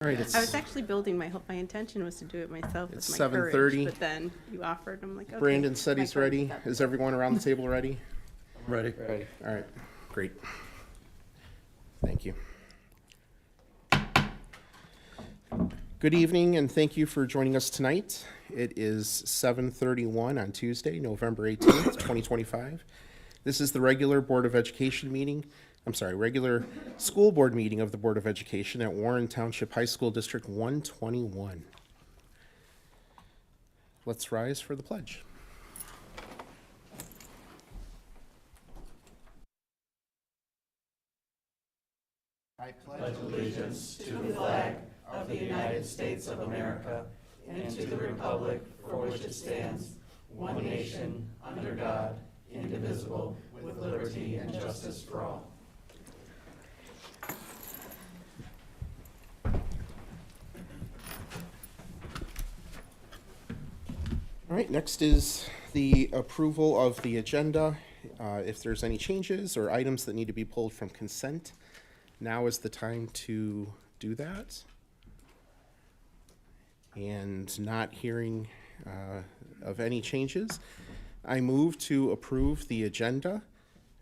All right, I was actually building my intention was to do it myself with It's my 7:30. courage, but then you offered. I'm like, okay. Brandon said my he's courage ready. got Is everyone around the table ready? Ready. All right, great. Thank you. Good evening, and thank you for joining us tonight. It is 7:31 on Tuesday, November 18th, 2025. This is the regular Board of Education meeting. Regular school board meeting of the Board of Education at Warren Township High School District 121. Let's rise for the pledge. I pledge allegiance to the flag of the United States of America and to the republic for which it stands, one nation, under God, indivisible, with liberty and justice for all. All right, next is the approval of the agenda. If there's any changes or items that need to be pulled from consent, now is the time to do that. And not hearing of any changes, I move to approve the agenda.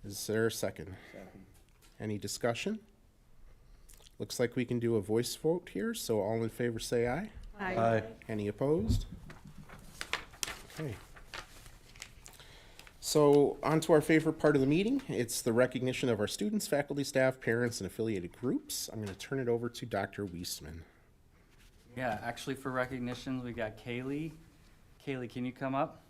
Is there a second? Any discussion? Looks like we can do a voice vote here, so all in favor say aye. Aye. Any opposed? Okay. So on to our favorite part of the meeting. It's the recognition of our students, faculty, staff, parents, and affiliated groups. I'm going to turn it over to Dr. Weisman. Yeah, actually for recognitions, we got Kaylee. Kaylee, can you come up?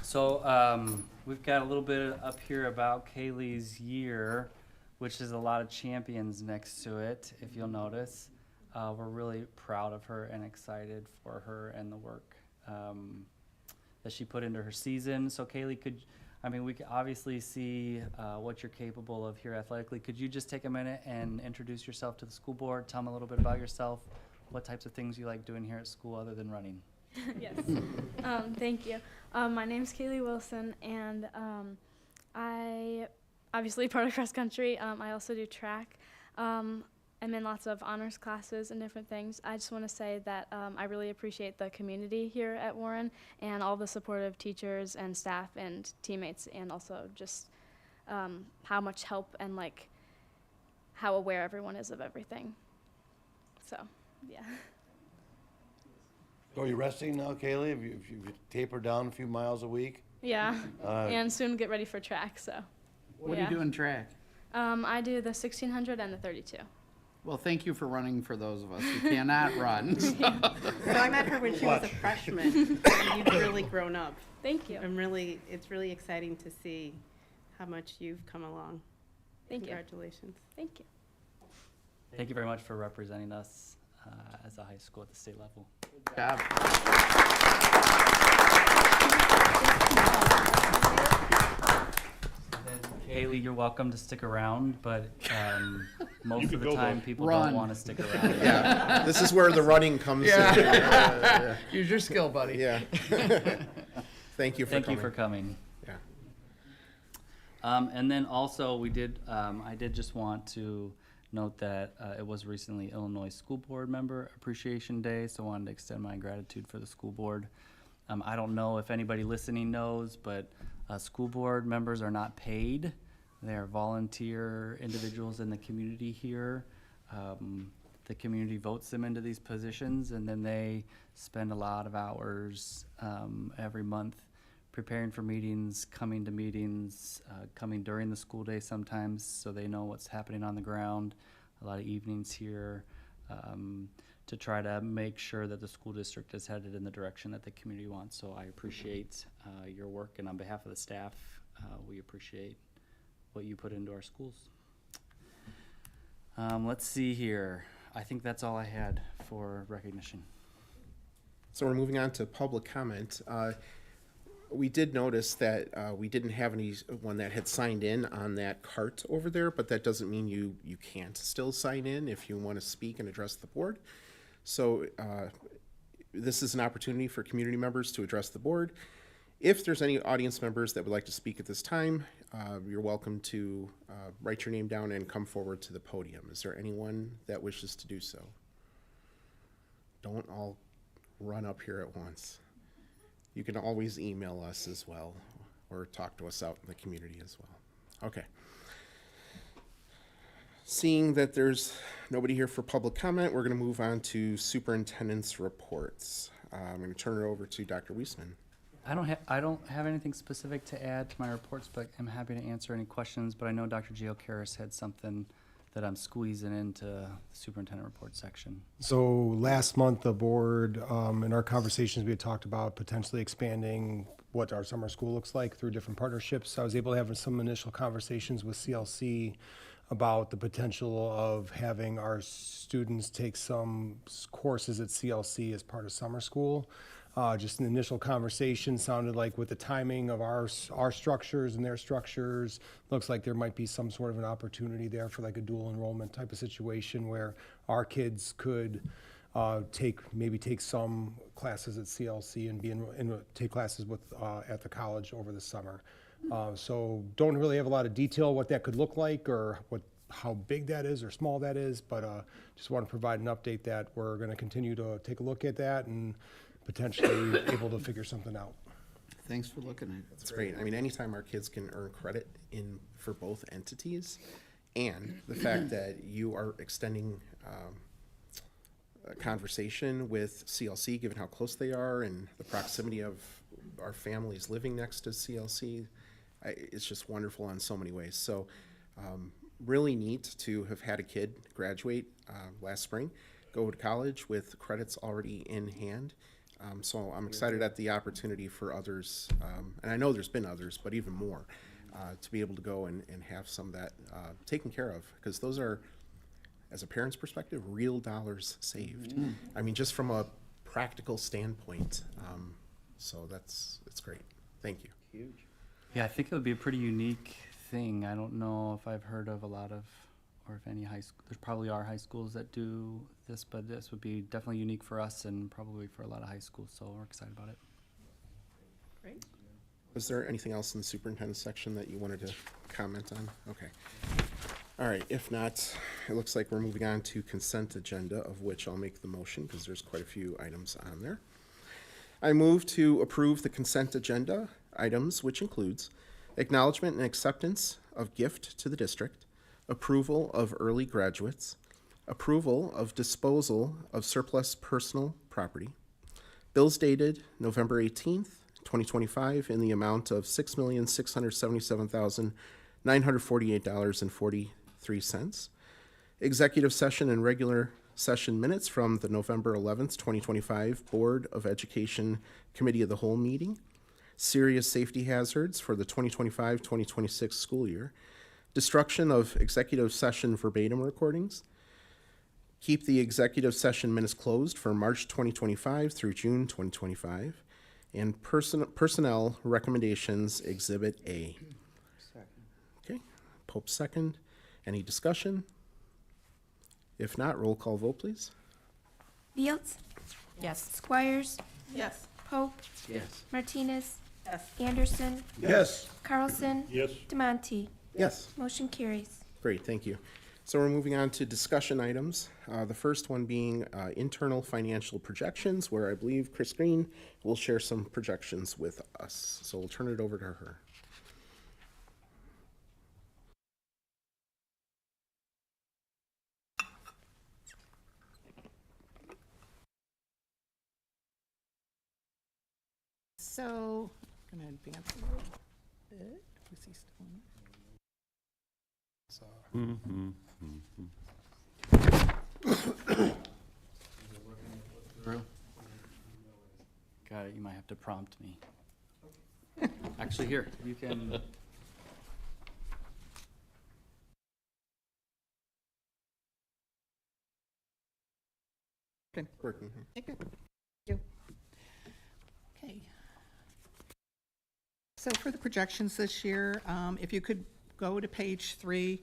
So we've got a little bit up here about Kaylee's year, which is a lot of champions next to it, if you'll notice. We're really proud of her and excited for her and the work that she put into her season. So Kaylee, we can obviously see what you're capable of here athletically. Could you just take a minute and introduce yourself to the school board? Tell them a little bit about yourself, what types of things you like doing here at school other than running. Yes. Thank you. My name's Kaylee Wilson, and I obviously part of cross country. I also do track. I'm in lots of honors classes and different things. I just want to say that I really appreciate the community here at Warren and all the supportive teachers and staff and teammates, and also just how much help and like how aware everyone is of everything. So, yeah. So are you resting now, Kaylee? Have you tapered down a few miles a week? Yeah, and soon get ready for track, so. What do you do in track? I do the 1600 and the 32. Well, thank you for running for those of us who cannot run. So I met her when she was a freshman, and you've really grown up. Thank you. It's really exciting to see how much you've come along. Thank you. Congratulations. Thank you. Thank you very much for representing us as a high school at the state level. Good job. Haley, you're welcome to stick around, but most of the go time vote. people Run. don't want to stick around. Yeah, this is where the running comes in. Use your skill, buddy. Yeah. Thank you for Thank coming. you for coming. Yeah. And then also I did just want to note that it was recently Illinois School Board Member Appreciation Day, so I wanted to extend my gratitude for the school board. I don't know if anybody listening knows, but school board members are not paid. They are volunteer individuals in the community here. The community votes them into these positions, and then they spend a lot of hours every month preparing for meetings, coming to meetings, coming during the school day sometimes so they know what's happening on the ground. A lot of evenings here to try to make sure that the school district is headed in the direction that the community wants. So I appreciate your work, and on behalf of the staff, we appreciate what you put into our schools. Let's see here. I think that's all I had for recognition. So we're moving on to public comment. We did notice that we didn't have anyone that had signed in on that cart over there, but that doesn't mean you can't still sign in if you want to speak and address the board. So this is an opportunity for community members to address the board. If there's any audience members that would like to speak at this time, you're welcome to write your name down and come forward to the podium. Is there anyone that wishes to do so? Don't all run up here at once. You can always email us as well, or talk to us out in the community as well. Okay. Seeing that there's nobody here for public comment, we're going to move on to superintendent's reports. I'm going to turn it over to Dr. Weisman. I don't have anything specific to add to my reports, but I'm happy to answer any questions. But I know Dr. Gio-Karis had something that I'm squeezing into the superintendent report section. So last month, the board, in our conversations, we had talked about potentially expanding what our summer school looks like through different partnerships. I was able to have some initial conversations with CLC about the potential of having our students take some courses at CLC as part of summer school. Just an initial conversation sounded like with the timing of our structures and their structures, looks like there might be some sort of an opportunity there for like a dual enrollment type of situation where our kids could take some classes at CLC and take classes with at the college over the summer. So don't really have a lot of detail what that could look like or how big that is or small that is, but just want to provide an update that we're going to continue to take a look at that and potentially able to figure something out. Thanks for looking at it. That's great. I mean, anytime our kids can earn credit for both entities, and the fact that you are extending a conversation with CLC, given how close they are and the proximity of our families living next to CLC, it's just wonderful on so many ways. So really neat to have had a kid graduate last spring, go to college with credits already in hand. So I'm excited at the opportunity for others, and I know there's been others, but even more, to be able to go and have some of that taken care of, because those are, as a parent's perspective, real dollars saved. I mean, just from a practical standpoint. So it's great. Thank you. Huge. Yeah, I think it would be a pretty unique thing. I don't know if I've heard of a lot of, or if any high school, there probably are high schools that do this, but this would be definitely unique for us and probably for a lot of high schools, so we're excited about it. Great. Was there anything else in the superintendent section that you wanted to comment on? Okay. All right, if not, it looks like we're moving on to consent agenda, of which I'll make the motion because there's quite a few items on there. I move to approve the consent agenda items, which includes acknowledgement and acceptance of gift to the district, approval of early graduates, approval of disposal of surplus personal property, bills dated November 18th, 2025 in the amount of $6,677,948.43, executive session and regular session minutes from the November 11th, 2025 Board of Education Committee of the Whole meeting, serious safety hazards for the 2025-2026 school year, destruction of executive session verbatim recordings, keep the executive session minutes closed for March 2025 through June 2025, and personnel recommendations, Exhibit A. Okay, Pope second. Any discussion? If not, roll call vote, please. Fields, Yes. Squires, Yes. Pope, Yes. Martinez, Yes. Anderson, Yes. Carlson, Yes. DeMonte. Yes. Motion carries. Great, thank you. So we're moving on to discussion items. The first one being internal financial projections, where I believe Chris Green will share some projections with us. So we'll turn it over to her. So, I'm gonna advance a little bit. Is he still on? Through? Got it, you might have to prompt me. Actually, here, you can. Working. Okay. Thank you. Okay. So for the projections this year, if you could go to page 3,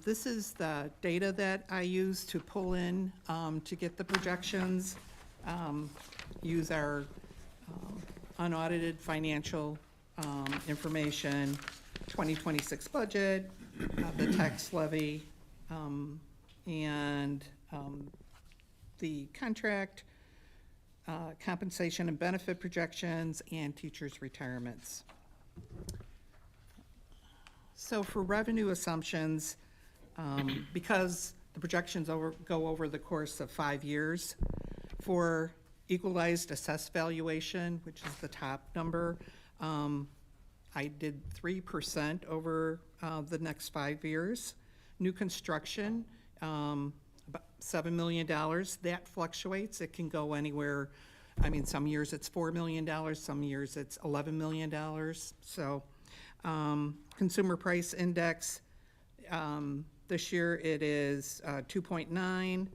this is the data that I use to pull in to get the projections. Use our unaudited financial information, 2026 budget, the tax levy, and the contract, compensation and benefit projections, and teachers' retirements. So for revenue assumptions, because the projections go over the course of 5 years, for equalized assessed valuation, which is the top number, I did 3% over the next 5 years. New construction, about $7 million. That fluctuates. It can go anywhere. I mean, some years it's $4 million, some years it's $11 million. So, consumer price index, this year it is 2.9.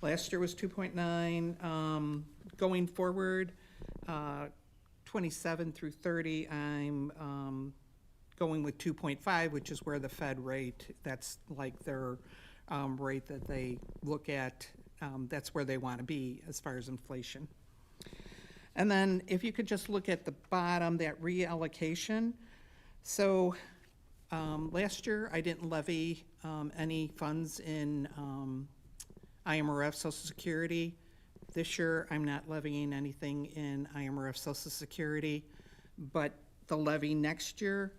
Last year was 2.9. Going forward, 27 through 30, I'm going with 2.5, which is where the Fed rate, that's like their rate that they look at. That's where they want to be as far as inflation. And then if you could just look at the bottom, that reallocation. So last year, I didn't levy any funds in IMRF Social Security. This year, I'm not levying anything in IMRF Social Security, but the levy next year,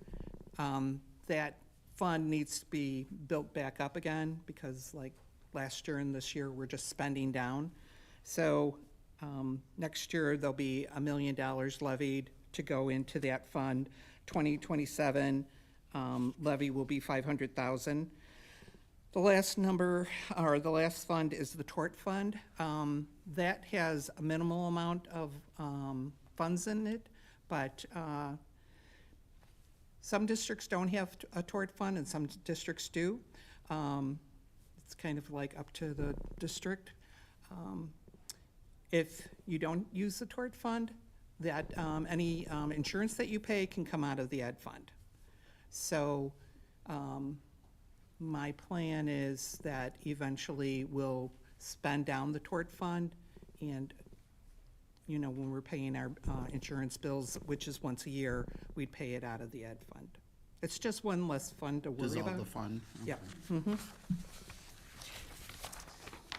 that fund needs to be built back up again because like last year and this year, we're just spending down. So next year, there'll be $1 million levied to go into that fund. 2027 levy will be $500,000. The last number, or the last fund, is the tort fund. That has a minimal amount of funds in it, but some districts don't have a tort fund and some districts do. It's kind of like up to the district. If you don't use the tort fund, that any insurance that you pay can come out of the ed fund. So my plan is that eventually we'll spend down the tort fund and, you know, when we're paying our insurance bills, which is once a year, we'd pay it out of the ed fund. It's just one less fund to worry about. Dissolve the fund. Yeah. Mm-hmm.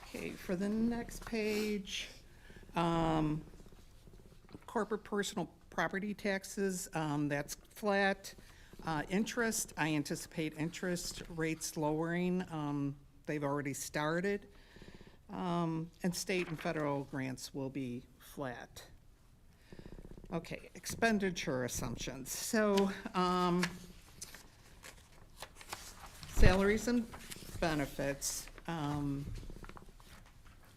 Okay, for the next page, corporate personal property taxes, that's flat. Interest, I anticipate interest rates lowering. They've already started. And state and federal grants will be flat. Okay, expenditure assumptions. So, salaries and benefits.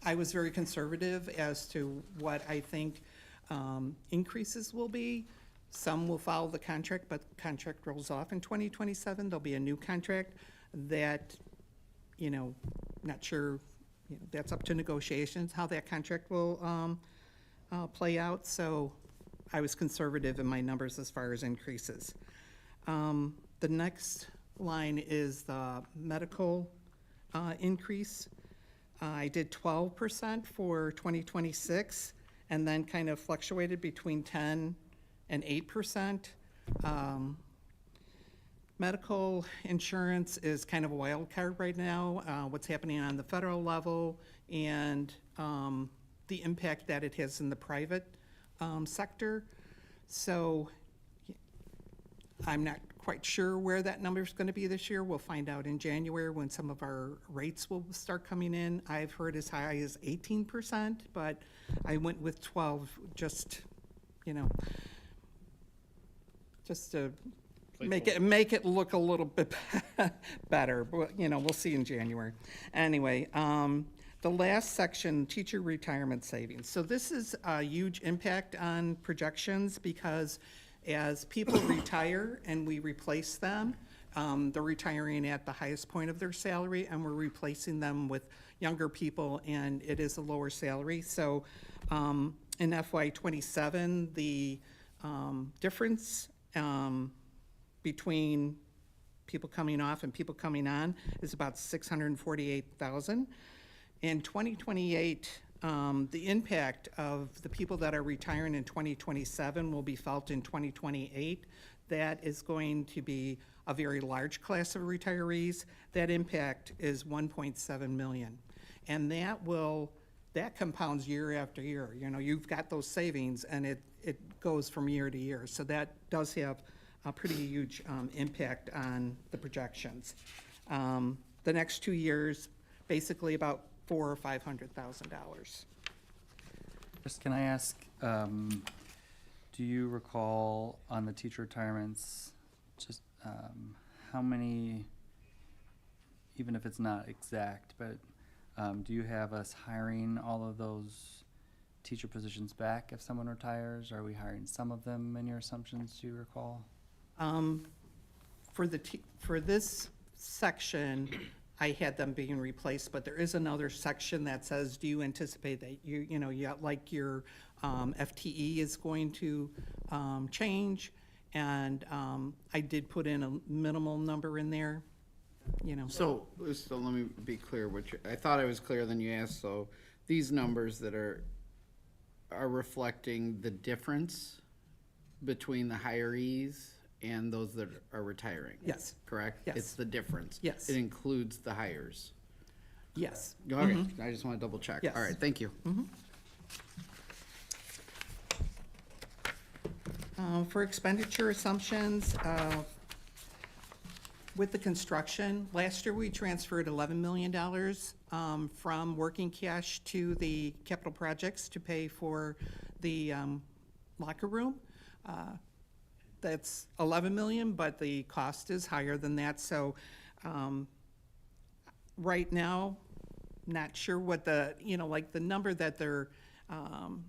I was very conservative as to what I think increases will be. Some will follow the contract, but the contract rolls off in 2027. There'll be a new contract that, you know, not sure, you know, that's up to negotiations, how that contract will play out. So I was conservative in my numbers as far as increases. The next line is the medical increase. I did 12% for 2026 and then kind of fluctuated between 10 and 8%. Medical insurance is kind of a wild card right now, what's happening on the federal level and the impact that it has in the private sector. So I'm not quite sure where that number is going to be this year. We'll find out in January when some of our rates will start coming in. I've heard as high as 18%, but I went with 12 just, you know, just to make it look a little bit better. But, you know, we'll see in January. Anyway, the last section, teacher retirement savings. So this is a huge impact on projections because as people retire and we replace them, they're retiring at the highest point of their salary and we're replacing them with younger people and it is a lower salary. So in FY27, the difference between people coming off and people coming on is about $648,000. In 2028, the impact of the people that are retiring in 2027 will be felt in 2028. That is going to be a very large class of retirees. That impact is 1.7 million. And that compounds year after year. You know, you've got those savings and it goes from year to year. So that does have a pretty huge impact on the projections. The next 2 years, basically about $400,000 or $500,000. Chris, can I ask, do you recall on the teacher retirements, just how many, even if it's not exact, but do you have us hiring all of those teacher positions back if someone retires? Are we hiring some of them in your assumptions, do you recall? For this section, I had them being replaced, but there is another section that says, do you anticipate that your FTE is going to change? And I did put in a minimal number in there, you know. So let me be clear, I thought I was clearer than you asked, so these numbers that are reflecting the difference between the hirees and those that are retiring? Yes. Correct? Yes. It's the difference? Yes. It includes the hires? Yes. Okay, I just want to double check. Yes. All right, thank you. For expenditure assumptions, with the construction, last year we transferred $11 million from working cash to the capital projects to pay for the locker room. That's 11 million, but the cost is higher than that. So right now, not sure what the number that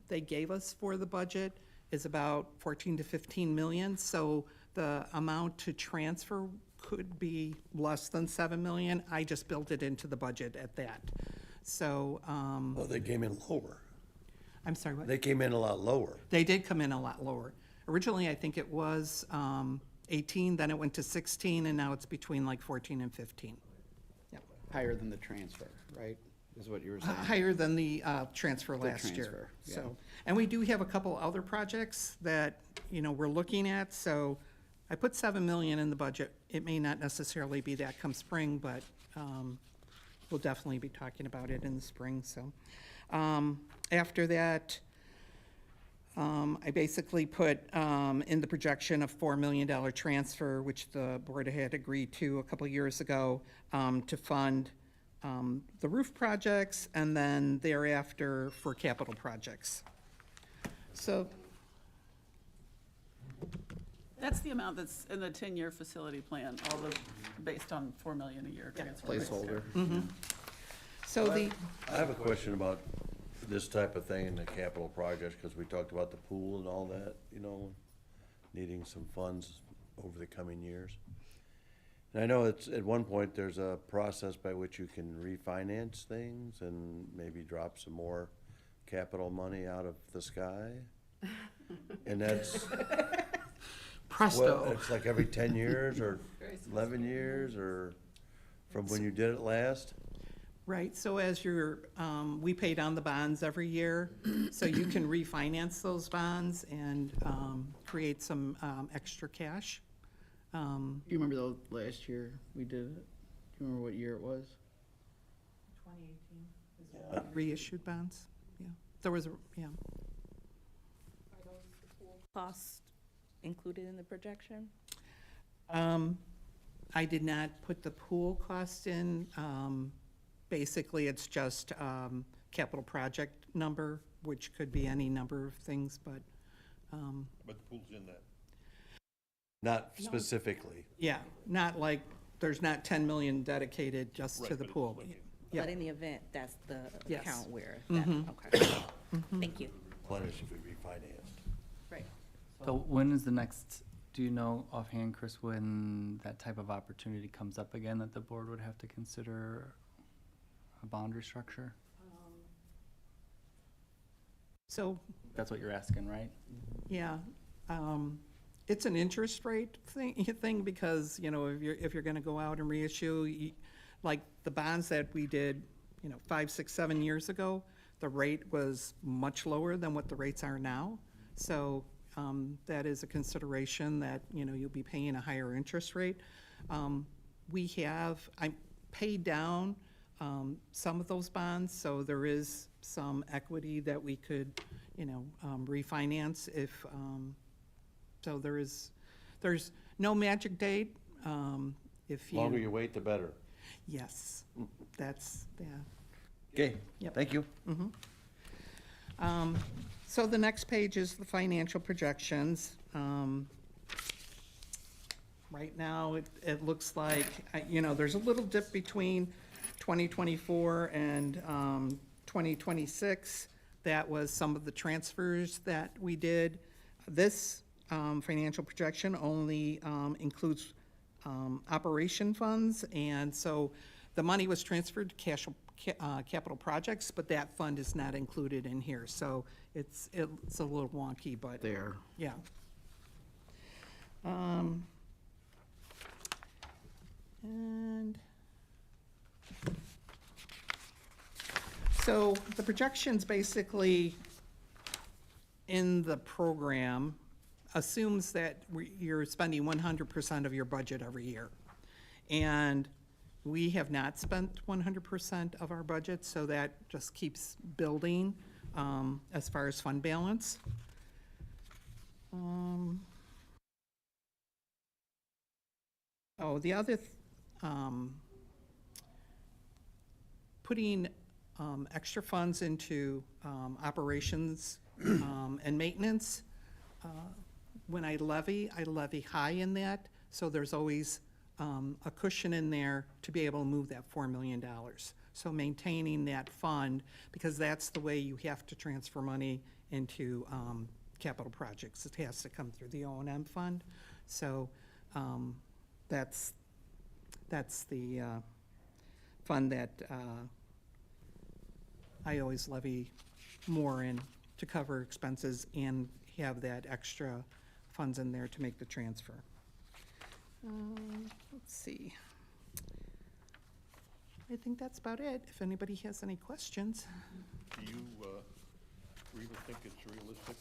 they gave us for the budget is about 14 to 15 million. So the amount to transfer could be less than 7 million. I just built it into the budget at that. So, Well, they came in lower. I'm sorry, what? They came in a lot lower. They did come in a lot lower. Originally, I think it was 18, then it went to 16, and now it's between like 14 and 15. Yep. Higher than the transfer, right, is what you were saying? Higher than the transfer last year. transfer, yeah. So, and we do have a couple other projects that, we're looking at. So I put 7 million in the budget. It may not necessarily be that come spring, but we'll definitely be talking about it in the spring. So after that, I basically put in the projection a $4 million transfer, which the board had agreed to a couple of years ago, to fund the roof projects and then thereafter for capital projects. So That's the amount that's in the 10-year facility plan, based on 4 million a year transfer. Placeholder. So the, I have a question about this type of thing in the capital projects, because we talked about the pool and all that, needing some funds over the coming years. And I know it's, at one point, there's a process by which you can refinance things and maybe drop some more capital money out of the sky. And that's, presto. well, it's like every 10 years or 11 years or from when you did it last? Right, so as we pay down the bonds every year, so you can refinance those bonds and create some extra cash. Do you remember the last year we did it? Do you remember what year it was? 2018. Reissued bonds, yeah. There was, yeah. Cost included in the projection? I did not put the pool cost in. Basically, it's just capital project number, which could be any number of things, but. But the pool's in that. Not specifically. Yeah, not like, there's not 10 million dedicated just to the pool. Yeah. But in the event, that's the Yes. account where, okay. Thank you. Replenish if we refinanced. Right. So when is the next, do you know offhand, Chris, when that type of opportunity comes up again that the board would have to consider a bond restructure? So, That's what you're asking, right? yeah, it's an interest rate thing because, if you're gonna go out and reissue, like the bonds that we did, 5, 6, 7 years ago, the rate was much lower than what the rates are now. So that is a consideration that, you'll be paying a higher interest rate. I paid down some of those bonds, so there is some equity that we could, refinance if, so there's no magic date. If The longer you wait, the better. Yes, that's, yeah. Okay, Yep. thank you. So the next page is the financial projections. Right now, it looks like, there's a little dip between 2024 and 2026. That was some of the transfers that we did. This financial projection only includes operation funds, and so the money was transferred to capital projects, but that fund is not included in here, so it's a little wonky, but. There. Yeah. And so the projections basically in the program assumes that you're spending 100% of your budget every year. And we have not spent 100% of our budget, so that just keeps building as far as fund balance. The other, putting extra funds into operations and maintenance. When I levy high in that, so there's always a cushion in there to be able to move that $4 million. So maintaining that fund, because that's the way you have to transfer money into capital projects. It has to come through the O&M fund. So that's the fund that I always levy more in to cover expenses and have that extra funds in there to make the transfer. Let's see. I think that's about it. If anybody has any questions. Do you even think it's realistic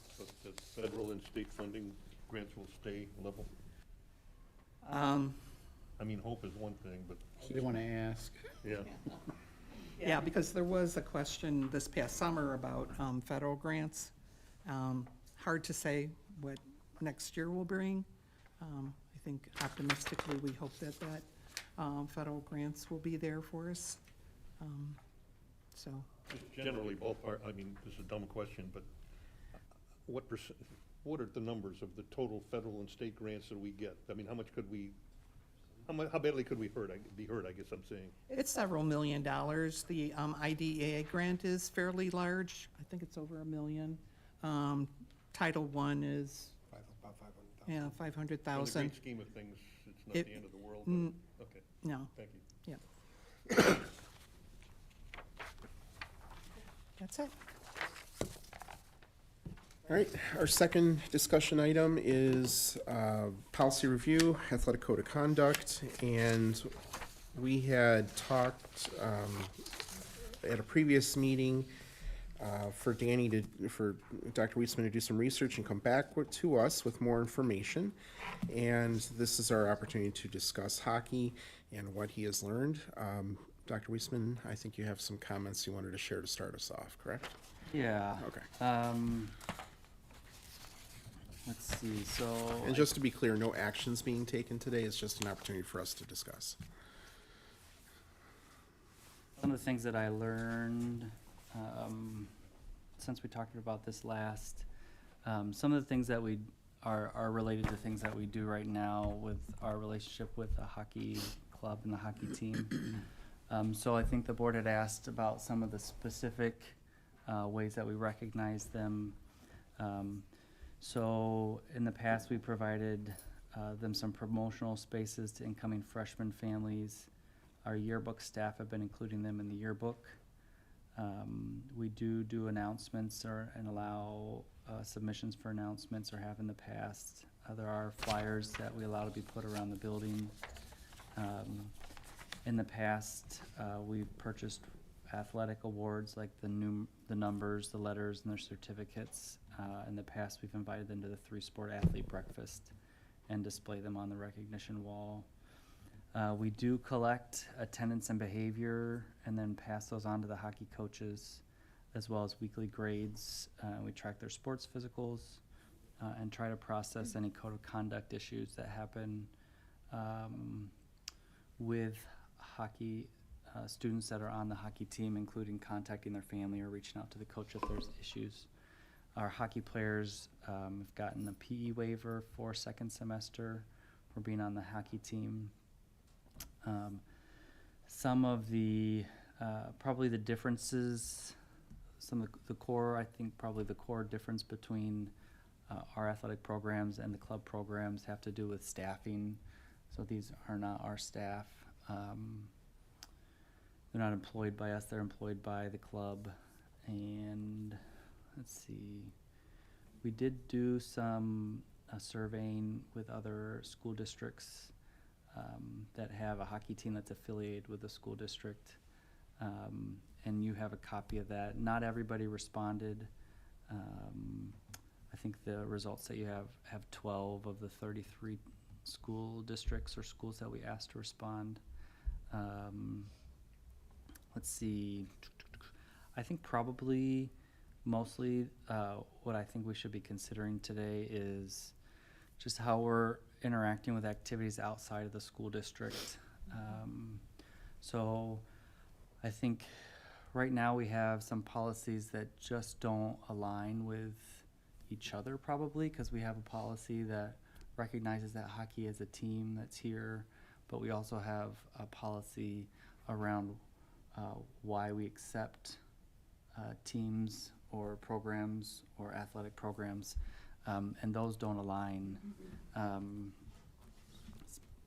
that federal and state funding grants will stay level? I mean, hope is one thing, but, They want to ask. yeah. Yeah, because there was a question this past summer about federal grants. Hard to say what next year will bring. I think optimistically, we hope that federal grants will be there for us. So, Just generally ballpark, I mean, this is a dumb question, but what are the numbers of the total federal and state grants that we get? I mean, how badly could we be hurt, I guess I'm saying? it's several $1 million. The IDEA grant is fairly large. I think it's over $1 million. Title I is, About 500,000. yeah, In the 500,000. great scheme of things, it's not It- the end of the world, mm, but, okay, No, thank you. yeah. That's it. All right, our second discussion item is policy review, athletic code of conduct, and we had talked at a previous meeting for Dr. Wietzman to do some research and come back to us with more information. And this is our opportunity to discuss hockey and what he has learned. Dr. Wietzman, I think you have some comments you wanted to share to start us off, correct? Yeah. Okay. Let's see, so. And just to be clear, no actions being taken today, it's just an opportunity for us to discuss. Some of the things that I learned, since we talked about this last, some of the things that we are related to things that we do right now with our relationship with the hockey club and the hockey team. So I think the board had asked about some of the specific ways that we recognize them. So in the past, we provided them some promotional spaces to incoming freshman families. Our yearbook staff have been including them in the yearbook. We do announcements and allow submissions for announcements, or have in the past. There are flyers that we allow to be put around the building. In the past, we've purchased athletic awards, like the numbers, the letters, and their certificates. In the past, we've invited them to the 3-sport athlete breakfast and display them on the recognition wall. We do collect attendance and behavior and then pass those on to the hockey coaches, as well as weekly grades. We track their sports physicals and try to process any code of conduct issues that happen with hockey students that are on the hockey team, including contacting their family or reaching out to the coach if there's issues. Our hockey players have gotten a PE waiver for second semester for being on the hockey team. Some of the, probably the differences, some of the core, I think probably the core difference between our athletic programs and the club programs have to do with staffing. So these are not our staff. They're not employed by us, they're employed by the club. And let's see, we did do some surveying with other school districts that have a hockey team that's affiliated with the school district. And you have a copy of that. Not everybody responded. I think the results that you have 12 of the 33 school districts or schools that we asked to respond. Let's see, I think probably mostly what I think we should be considering today is just how we're interacting with activities outside of the school district. So I think right now we have some policies that just don't align with each other probably, because we have a policy that recognizes that hockey is a team that's here, but we also have a policy around why we accept teams or programs or athletic programs, and those don't align.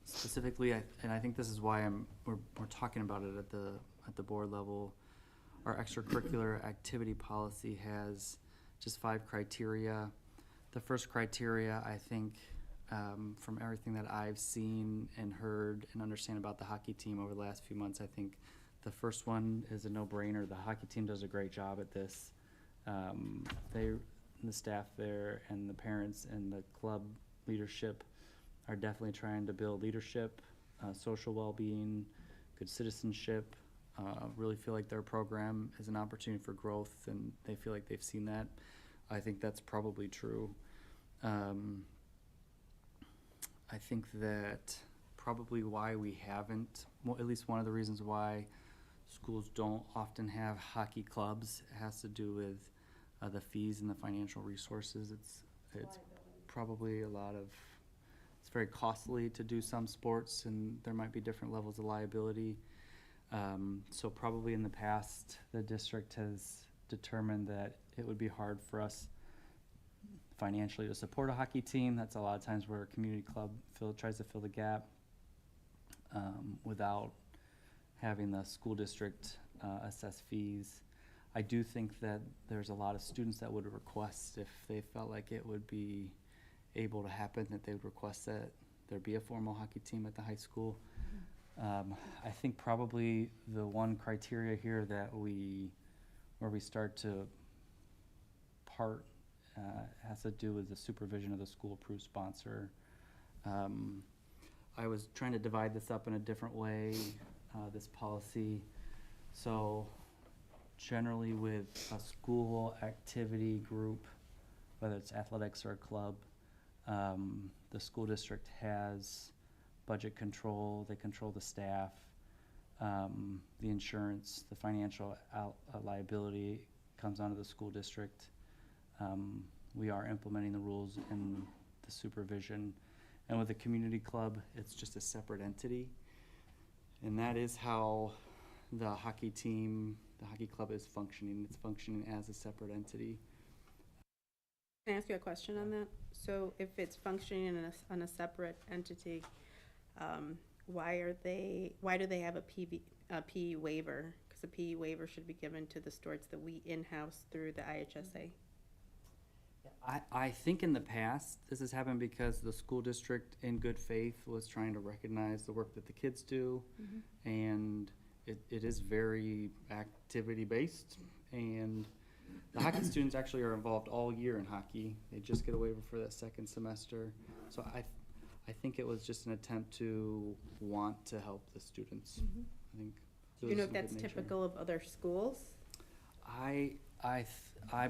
Specifically, and I think this is why we're talking about it at the board level. Our extracurricular activity policy has just 5 criteria. The first criteria, I think, from everything that I've seen and heard and understand about the hockey team over the last few months, I think the first one is a no-brainer. The hockey team does a great job at this. The staff there and the parents and the club leadership are definitely trying to build leadership, social well-being, good citizenship, really feel like their program is an opportunity for growth, and they feel like they've seen that. I think that's probably true. I think that probably why we haven't, well, at least one of the reasons why schools don't often have hockey clubs has to do with the fees and the financial resources. It's probably a lot of, it's very costly to do some sports, and there might be different levels of liability. So probably in the past, the district has determined that it would be hard for us financially to support a hockey team. That's a lot of times where a community club tries to fill the gap without having the school district assess fees. I do think that there's a lot of students that would request, if they felt like it would be able to happen, that they would request that there be a formal hockey team at the high school. I think probably the one criteria here that where we start to part has to do with the supervision of the school-approved sponsor. I was trying to divide this up in a different way, this policy. So generally with a school activity group, whether it's athletics or a club, the school district has budget control, they control the staff, the insurance, the financial liability comes onto the school district. We are implementing the rules and the supervision. And with the community club, it's just a separate entity. And that is how the hockey team, the hockey club is functioning. It's functioning as a separate entity. Can I ask you a question on that? So if it's functioning on a separate entity, why do they have a PE waiver? Because a PE waiver should be given to the sports that we in-house through the IHSA. I think in the past, this has happened because the school district, in good faith, was trying to recognize the work that the kids do and it is very activity-based, and the hockey students actually are involved all year in hockey. They just get a waiver for that second semester. So I think it was just an attempt to want to help the students. I think. Do you know if that's typical of other schools? I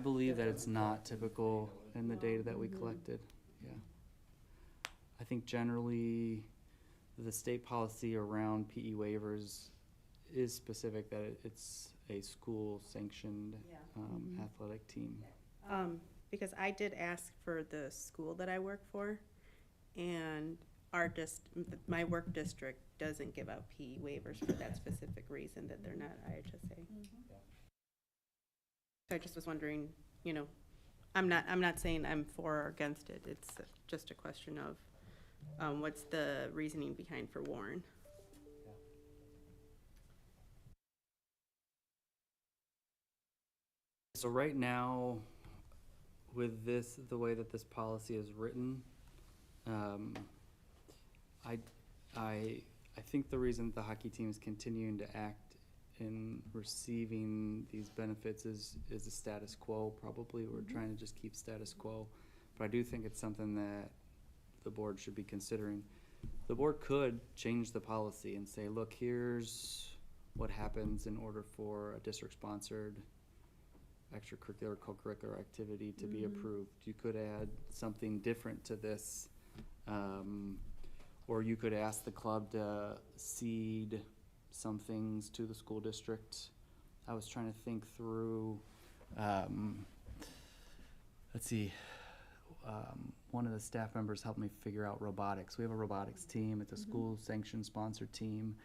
believe that it's not typical in the data that we collected, yeah. I think generally, the state policy around PE waivers is specific that it's a school-sanctioned, athletic team. Because I did ask for the school that I work for, and my work district doesn't give out PE waivers for that specific reason, that they're not IHSA. So I just was wondering, you know, I'm not saying I'm for or against it, it's just a question of, what's the reasoning behind for Warren? So right now, with this, the way that this policy is written, I think the reason the hockey team is continuing to act in receiving these benefits is the status quo, probably. We're trying to just keep status quo. But I do think it's something that the board should be considering. The board could change the policy and say, look, here's what happens in order for a district-sponsored extracurricular, co-curricular activity to be approved. You could add something different to this, or you could ask the club to cede some things to the school district. I was trying to think through, let's see, one of the staff members helped me figure out robotics. We have a robotics team. It's a school-sanctioned sponsored team,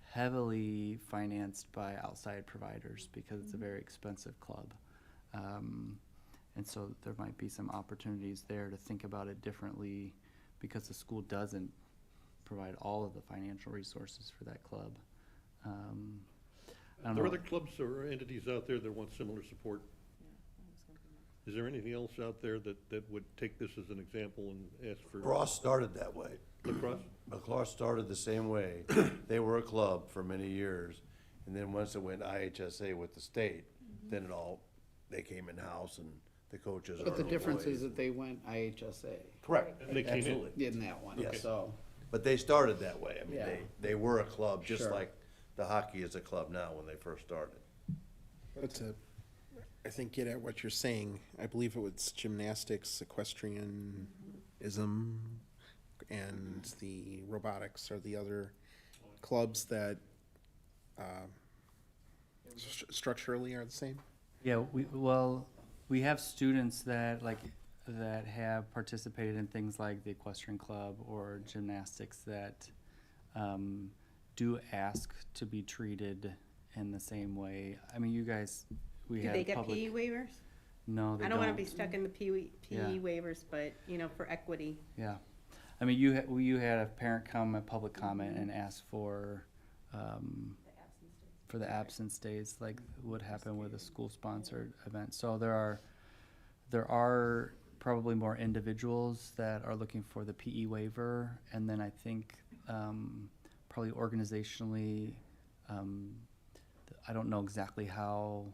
heavily financed by outside providers because it's a very expensive club. And so there might be some opportunities there to think about it differently because the school doesn't provide all of the financial resources for that club. I don't There are know. other clubs or entities out there that want similar support. Is there anything else out there that would take this as an example and ask for? Lacrosse started that way. Lacrosse? Lacrosse started the same way. They were a club for many years, and then once it went IHSA with the state, then they came in-house and the coaches are But the difference employees. is that they went IHSA Correct, And they came in. absolutely. in that one, Yes. so. But they started that way. I mean, Yeah. they were a club, just Sure. like the hockey is a club now when they first started. But to, I think, get at what you're saying, I believe it was gymnastics, equestrianism, and the robotics are the other clubs that structurally are the same. Yeah, we have students that have participated in things like the equestrian club or gymnastics that do ask to be treated in the same way. I mean, you guys, we Do had they get public. PE waivers? No, they I don't wanna be stuck in the PE Yeah. waivers, but, you know, for equity. Yeah, I mean, you had a parent come at public comment and ask for the absence days, like would happen with a school-sponsored event. So there are probably more individuals that are looking for the PE waiver, and then I think probably organizationally, I don't know exactly how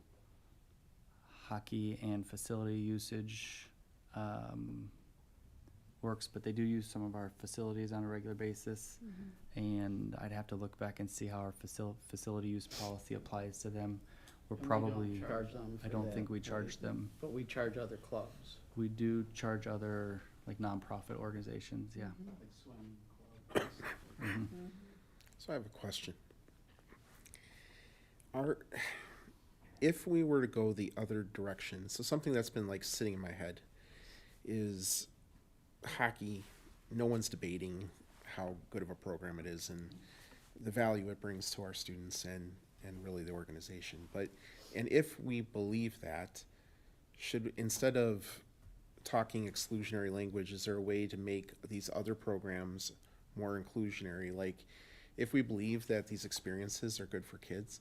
hockey and facility usage works, but they do use some of our facilities on a regular basis. And I'd have to look back and see how our facility use policy applies to them. We're And we don't probably, charge them I for don't that, think we right? charge them. But we charge other clubs. We do charge other, like, nonprofit organizations, yeah. Like swim clubs. So I have a question. If we were to go the other direction, so something that's been like sitting in my head is hockey. No one's debating how good of a program it is and the value it brings to our students and really the organization. And if we believe that, instead of talking exclusionary language, is there a way to make these other programs more inclusionary? Like, if we believe that these experiences are good for kids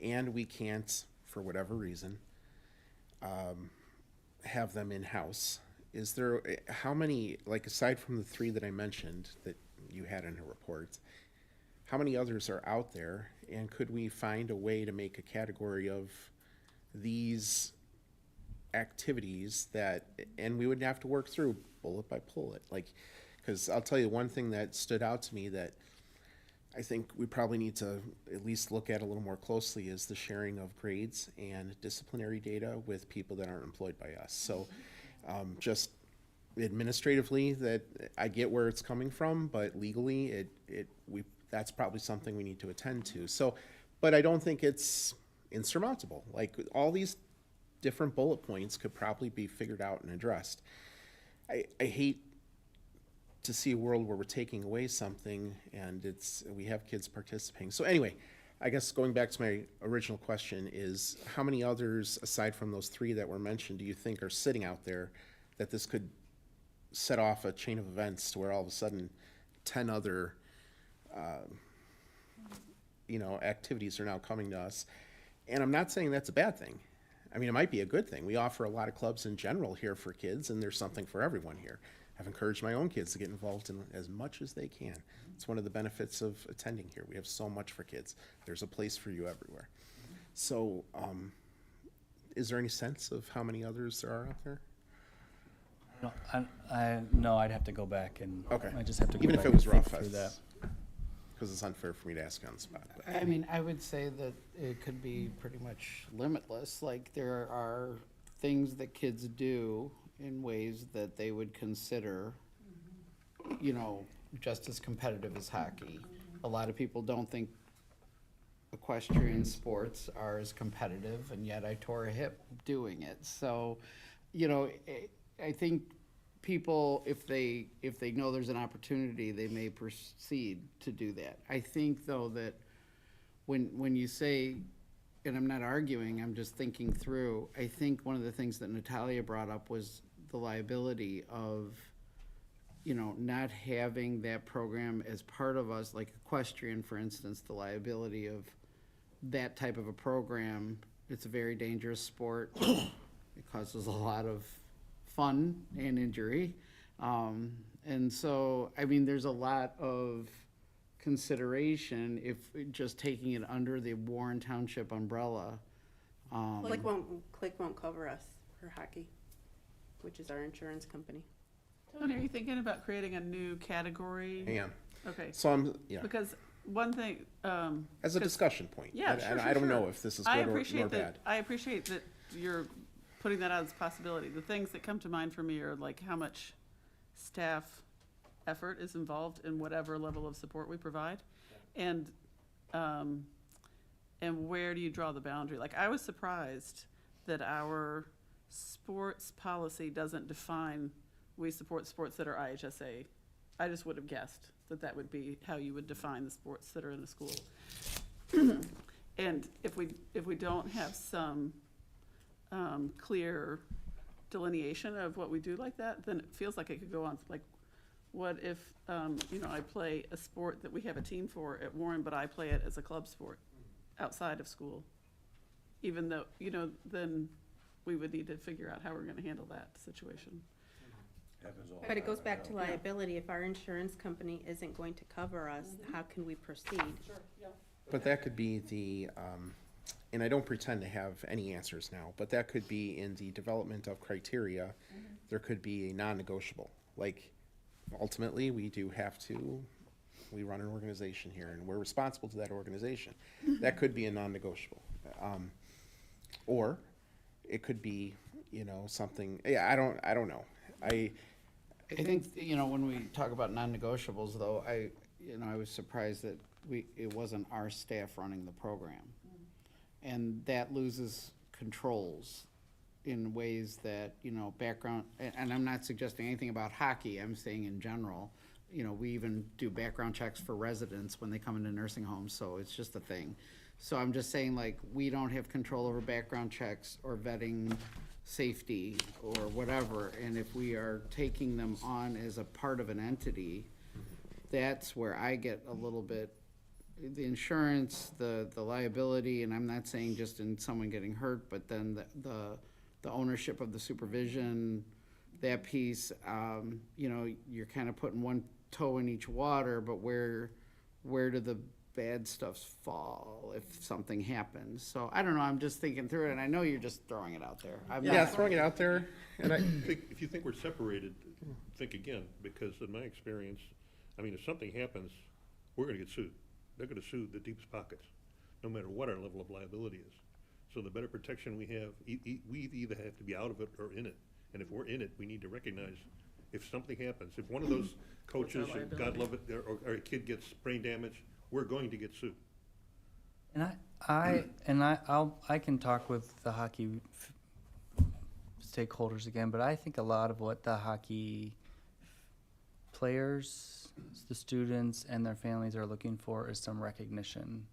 and we can't, for whatever reason, have them in-house, is there, how many, like, aside from the 3 that I mentioned that you had in a report, how many others are out there, and could we find a way to make a category of these activities that, and we would have to work through bullet by bullet, like, because I'll tell you one thing that stood out to me that I think we probably need to at least look at a little more closely is the sharing of grades and disciplinary data with people that aren't employed by us. So just administratively, that I get where it's coming from, but legally, that's probably something we need to attend to. So, but I don't think it's insurmountable. Like, all these different bullet points could probably be figured out and addressed. I hate to see a world where we're taking away something and we have kids participating. So anyway, I guess going back to my original question is, how many others, aside from those 3 that were mentioned, do you think are sitting out there that this could set off a chain of events to where all of a sudden 10 other activities are now coming to us? And I'm not saying that's a bad thing. I mean, it might be a good thing. We offer a lot of clubs in general here for kids, and there's something for everyone here. I've encouraged my own kids to get involved in as much as they can. It's one of the benefits of attending here. We have so much for kids. There's a place for you everywhere. So, is there any sense of how many others there are out there? No, I'd have to go back and, Okay. I just have to go Even back if it was and think rough, through that. because it's unfair for me to ask you on the spot. But. I mean, I would say that it could be pretty much limitless. Like, there are things that kids do in ways that they would consider, just as competitive as hockey. A lot of people don't think equestrian sports are as competitive, and yet I tore a hip doing it. So, I think people, if they know there's an opportunity, they may proceed to do that. I think, though, that when you say, and I'm not arguing, I'm just thinking through, I think one of the things that Natalia brought up was the liability of, not having that program as part of us, like equestrian, for instance, the liability of that type of a program. It's a very dangerous sport. It causes a lot of fun and injury. And so, I mean, there's a lot of consideration if just taking it under the Warren Township umbrella. Click won't cover us for hockey, which is our insurance company. Tony, are you thinking about creating a new category? I am. Okay. So Because one thing, as a discussion point. yeah, and sure, I don't sure. know if this is good or bad. I appreciate that you're putting that out as a possibility. The things that come to mind for me are like how much staff effort is involved in whatever level of support we provide, and where do you draw the boundary? Like, I was surprised that our sports policy doesn't define we support sports that are IHSA. I just would have guessed that would be how you would define the sports that are in a school. And if we don't have some clear delineation of what we do like that, then it feels like it could go on. Like, what if I play a sport that we have a team for at Warren, but I play it as a club sport outside of school? Even though, then we would need to figure out how we're gonna handle that situation. But it goes back to liability. If our insurance company isn't going to cover us, how can we proceed? But that could be the, and I don't pretend to have any answers now, but that could be in the development of criteria. There could be a non-negotiable. Like, ultimately, we run an organization here, and we're responsible to that organization. That could be a non-negotiable. Or it could be, something, I don't know. I think, when we talk about non-negotiables, though, I was surprised that it wasn't our staff running the program. And that loses controls in ways that, background, and I'm not suggesting anything about hockey, I'm saying in general. We even do background checks for residents when they come into nursing homes, so it's just a thing. So I'm just saying, like, we don't have control over background checks or vetting safety or whatever, and if we are taking them on as a part of an entity, that's where I get a little bit, the insurance, the liability, and I'm not saying just in someone getting hurt, but then the ownership of the supervision, that piece, you're kind of putting one toe in each water, but where do the bad stuff's fall if something happens. So I don't know, I'm just thinking through it, and I know you're just throwing it out there. I'm Yeah, not- throwing it out there, and I, If you think we're separated, think again, because in my experience, I mean, if something happens, we're gonna get sued. They're gonna sue the deepest pockets, no matter what our level of liability is. So the better protection we have, we either have to be out of it or in it. And if we're in it, we need to recognize if something happens, if one of those coaches, God love it, or a kid gets brain damage, we're going to get sued. And I can talk with the hockey stakeholders again, but I think a lot of what the hockey players, the students, and their families are looking for is some recognition.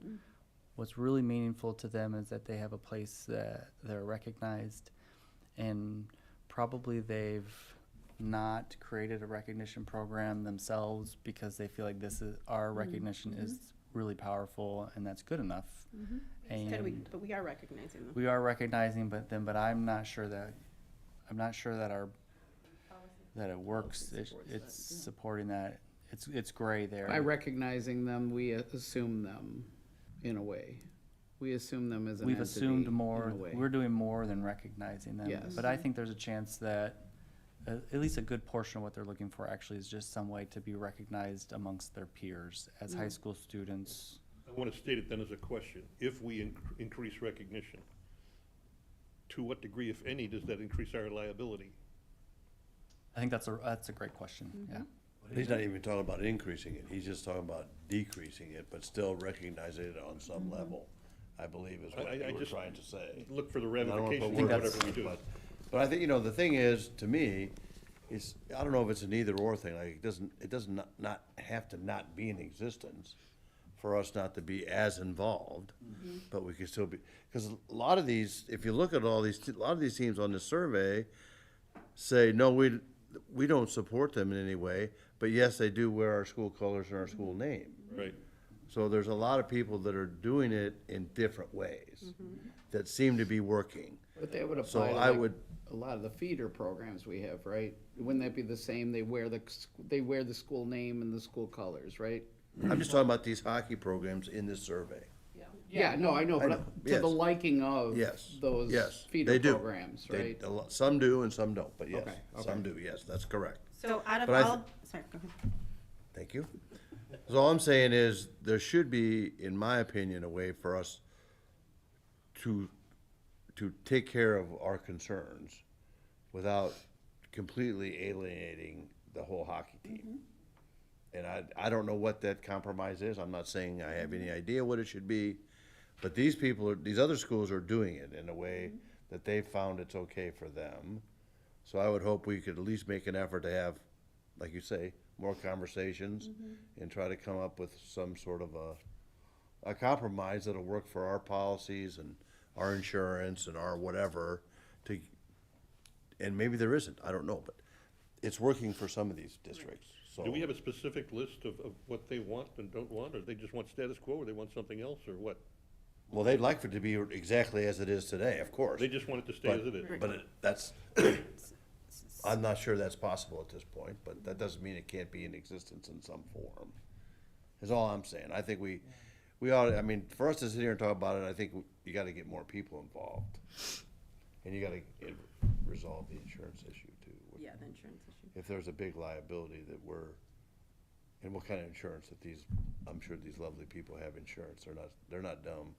What's really meaningful to them is that they have a place that they're recognized, and probably they've not created a recognition program themselves because they feel like this is our recognition is really powerful and that's good enough. And But we are recognizing them. we are recognizing, but I'm not sure that our that it works. It's supporting that. It's gray there. By recognizing them, we assume them in a way. We assume them as an We've entity assumed in more. a way. We're doing more than recognizing them. Yes. But I think there's a chance that at least a good portion of what they're looking for actually is just some way to be recognized amongst their peers as high school students. I want to state it then as a question. If we increase recognition, to what degree, if any, does that increase our liability? I think that's a great question. Yeah. He's not even talking about increasing it, he's just talking about decreasing it, but still recognizing it on some level, I believe is what I you were just trying to say. Look for the I don't wanna put ramifications of words whatever we in it, do. But I think, you know, the thing is, to me, is, I don't know if it's an either or thing, like, it doesn't not have to not be in existence for us not to be as involved, but we can still be, because a lot of these, if you look at a lot of these teams on this survey say, no, we don't support them in any way, but yes, they do wear our school colors and our school name. Right. So there's a lot of people that are doing it in different ways that seem to be working. But that would So apply to I like would- a lot of the feeder programs we have, right? Wouldn't that be the same? They wear the school name and the school colors, right? I'm just talking about these hockey programs in this survey. Yeah, no, I know, I but know, to yes. the liking of Yes. those Yes, feeder they do. programs, They- right? Some do and some don't, but yes, Okay, some okay. do, yes, that's correct. So out of But I all, sorry, go ahead. Thank you. So all I'm saying is, there should be, in my opinion, a way for us to take care of our concerns without completely alienating the whole hockey team. And I don't know what that compromise is. I'm not saying I have any idea what it should be, but these other schools are doing it in a way that they found it's okay for them. So I would hope we could at least make an effort to have, like you say, more conversations and try to come up with some sort of a compromise that'll work for our policies and our insurance and our whatever and maybe there isn't, I don't know, but it's working for some of these districts, so. Do we have a specific list of what they want and don't want, or they just want status quo, or they want something else, or what? Well, they'd like for it to be exactly as it is today, of course. They just want it to stay as it is. But that's, I'm not sure that's possible at this point, but that doesn't mean it can't be in existence in some form. Is all I'm saying. I think we ought, I mean, for us to sit here and talk about it, I think you gotta get more people involved. And you gotta resolve the insurance issue too. Yeah, the insurance issue. If there's a big liability that and what kind of insurance that I'm sure these lovely people have insurance, they're not dumb.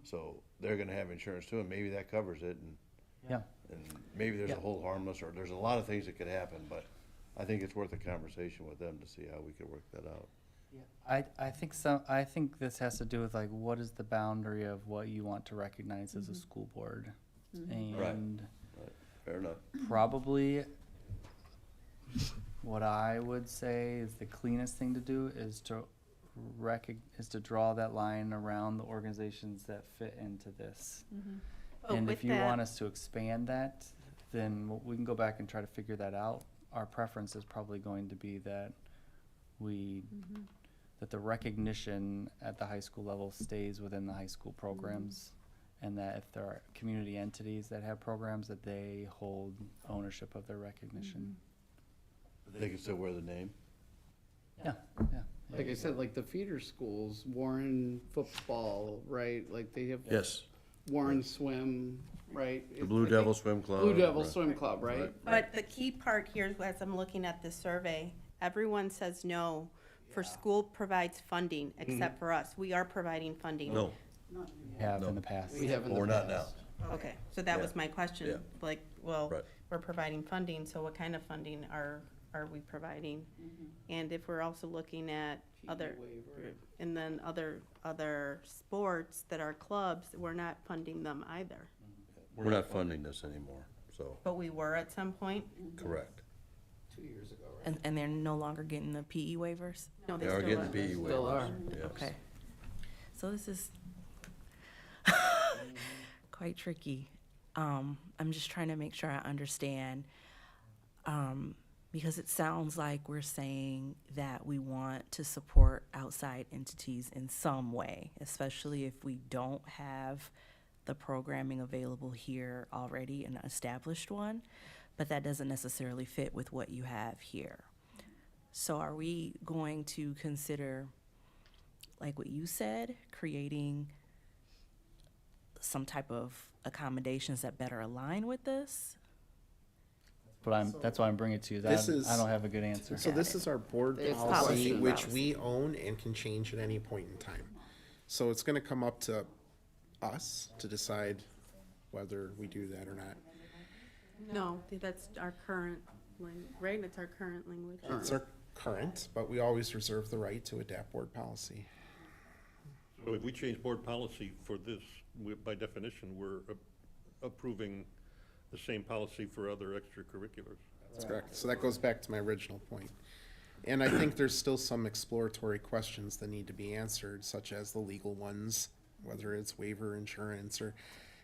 So they're gonna have insurance too, and maybe that covers it, and Yeah. maybe there's a Yeah. hold harmless, or there's a lot of things that could happen, but I think it's worth a conversation with them to see how we could work that out. I think this has to do with like what is the boundary of what you want to recognize as a school board. And Fair enough. probably what I would say is the cleanest thing to do is to draw that line around the organizations that fit into this. But And with if you that- want us to expand that, then we can go back and try to figure that out. Our preference is probably going to be that that the recognition at the high school level stays within the high school programs, and that if there are community entities that have programs, that they hold ownership of their recognition. They can still wear the name. Yeah, yeah. like I said, like the feeder schools, Warren football, right? Like they have Yes, Warren swim, right? the Blue Devil Swim Club. Blue Devil right. Swim Club, right? But the key part here, as I'm looking at this survey, everyone says no for school provides funding, except for us. We are providing funding. No, Have No. in the past. We have in well, the we're not now. past. Okay, so that Yeah. was my question. Yeah. Like, well, Right. we're providing funding, so what kind of funding are we providing? And if we're also looking at other, waiver. and then other sports that are clubs, we're not funding them either. We're not funding this anymore, so, But we were at some point? correct. 2 years ago, right? And they're no longer getting the PE waivers? No, They are still getting are. PE waivers. Still are. Yes. Okay. So this is quite tricky. I'm just trying to make sure I understand, because it sounds like we're saying that we want to support outside entities in some way, especially if we don't have the programming available here already, an established one, but that doesn't necessarily fit with what you have here. So are we going to consider, like what you said, creating some type of accommodations that better align with this? But that's why I'm bringing it to you. This I is- don't have a good answer. So this is our board It's policy, policy. which we own and can change at any point in time. So it's gonna come up to us to decide whether we do that or not. No, that's our current right? It's our current language. It's our current, but we always reserve the right to adapt board policy. So if we change board policy for this, by definition, we're approving the same policy for other extracurriculars. That's correct. So that goes back to my original point. And I think there's still some exploratory questions that need to be answered, such as the legal ones, whether it's waiver insurance or,